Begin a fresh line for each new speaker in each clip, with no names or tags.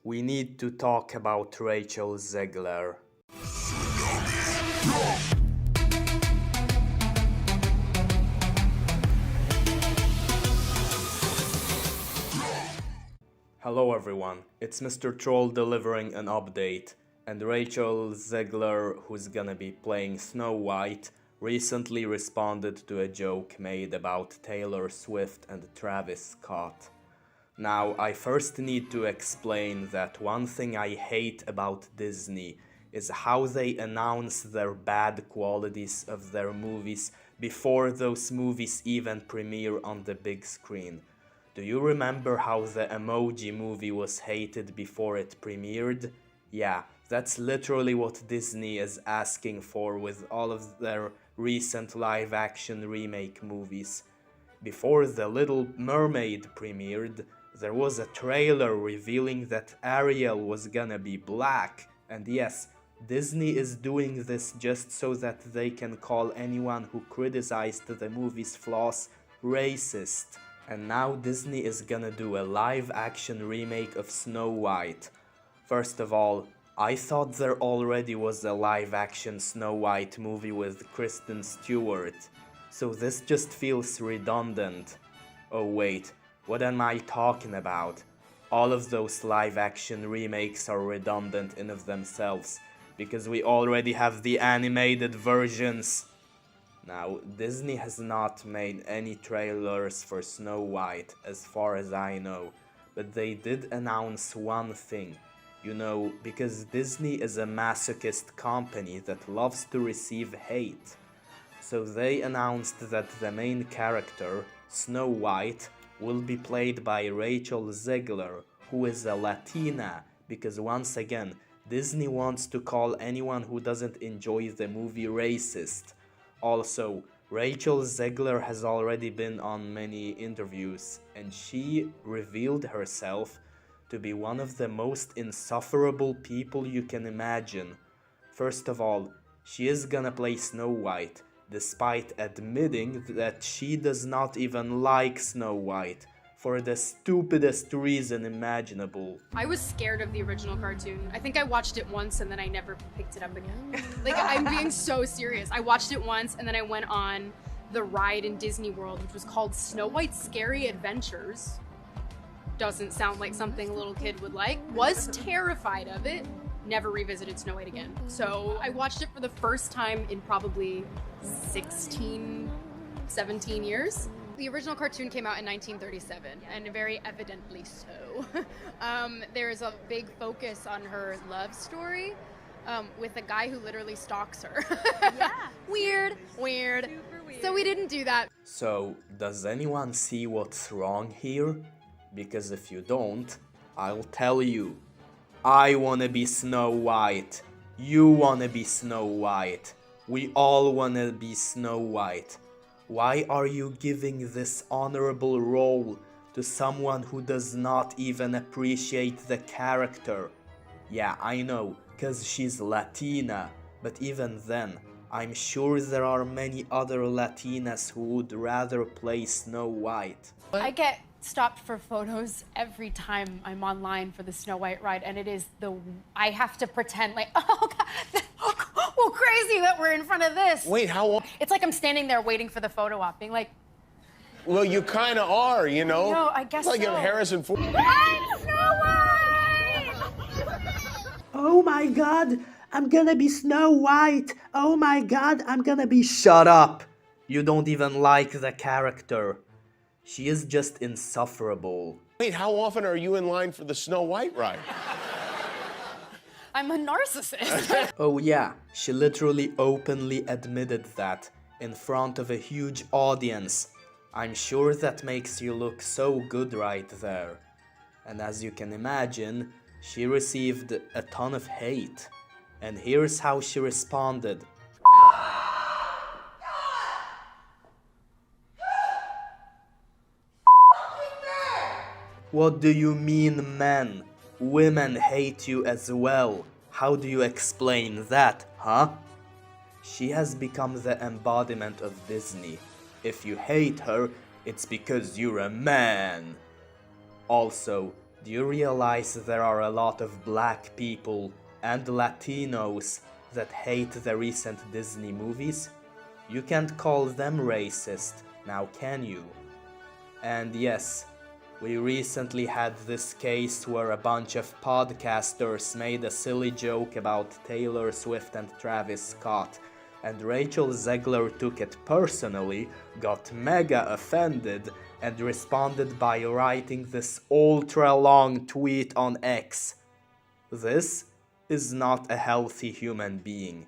we need to talk about Rachel Zegler. Hello everyone, it's Mr. Troll delivering an update, and Rachel Zegler, who's gonna be playing Snow White, recently responded to a joke made about Taylor Swift and Travis Scott. Now, I first need to explain that one thing I hate about Disney is how they announce their bad qualities of their movies before those movies even premiere on the big screen. Do you remember how the Emoji Movie was hated before it premiered? Yeah, that's literally what Disney is asking for with all of their recent live-action remake movies. Before The Little Mermaid premiered, there was a trailer revealing that Ariel was gonna be black, and yes, Disney is doing this just so that they can call anyone who criticized the movie's flaws racist. And now Disney is gonna do a live-action remake of Snow White. First of all, I thought there already was a live-action Snow White movie with Kristen Stewart, so this just feels redundant. Oh wait, what am I talking about? All of those live-action remakes are redundant in of themselves, because we already have the animated versions. Now, Disney has not made any trailers for Snow White, as far as I know, but they did announce one thing. You know, because Disney is a masochist company that loves to receive hate. So they announced that the main character, Snow White, will be played by Rachel Zegler, who is a Latina, because once again, Disney wants to call anyone who doesn't enjoy the movie racist. Also, Rachel Zegler has already been on many interviews, and she revealed herself to be one of the most insufferable people you can imagine. First of all, she is gonna play Snow White, despite admitting that she does not even like Snow White, for the stupidest reason imaginable.
I was scared of the original cartoon. I think I watched it once and then I never picked it up again. Like, I'm being so serious. I watched it once and then I went on the ride in Disney World, which was called Snow White's Scary Adventures. Doesn't sound like something a little kid would like. Was terrified of it. Never revisited Snow White again. So I watched it for the first time in probably 16, 17 years. The original cartoon came out in 1937, and very evidently so. There is a big focus on her love story with a guy who literally stalks her. Yeah. Weird.
Super weird.
So we didn't do that.
So, does anyone see what's wrong here? Because if you don't, I'll tell you. I wanna be Snow White. You wanna be Snow White. We all wanna be Snow White. Why are you giving this honorable role to someone who does not even appreciate the character? Yeah, I know, cause she's Latina, but even then, I'm sure there are many other Latinas who would rather play Snow White.
I get stopped for photos every time I'm online for the Snow White ride, and it is I have to pretend like, oh God, well, crazy that we're in front of this.
Wait, how long?
It's like I'm standing there waiting for the photo op, being like,
Well, you kind of are, you know?
No, I guess
it's like
so.
if Harrison Ford.
Snow White!
Oh my god, I'm gonna be Snow White. Oh my god, I'm gonna be... Shut up! You don't even like the character. She is just insufferable.
Wait, how often are you in line for the Snow White ride?
I'm a narcissist.
Oh yeah, she literally openly admitted that in front of a huge audience. I'm sure that makes you look so good right there. And as you can imagine, she received a ton of hate. And here's how she responded. What do you mean, men? Women hate you as well. How do you explain that, huh? She has become the embodiment of Disney. If you hate her, it's because you're a man. Also, Do you realize there are a lot of black people and Latinos that hate the recent Disney movies? You can't call them racist, now can you? And yes, we recently had this case where a bunch of podcasters made a silly joke about Taylor Swift and Travis Scott, and Rachel Zegler took it personally, got mega offended, and responded by writing this ultra-long tweet on X. This is not a healthy human being.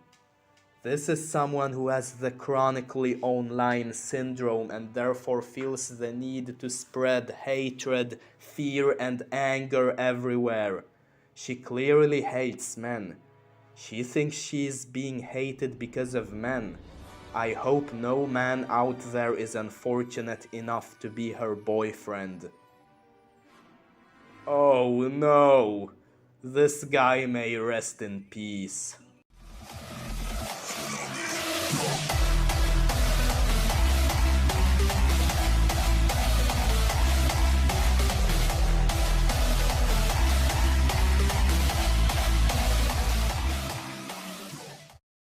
This is someone who has the chronically online syndrome and therefore feels the need to spread hatred, fear, and anger everywhere. She clearly hates men. She thinks she is being hated because of men. I hope no man out there is unfortunate enough to be her boyfriend. Oh no, this guy may rest in peace.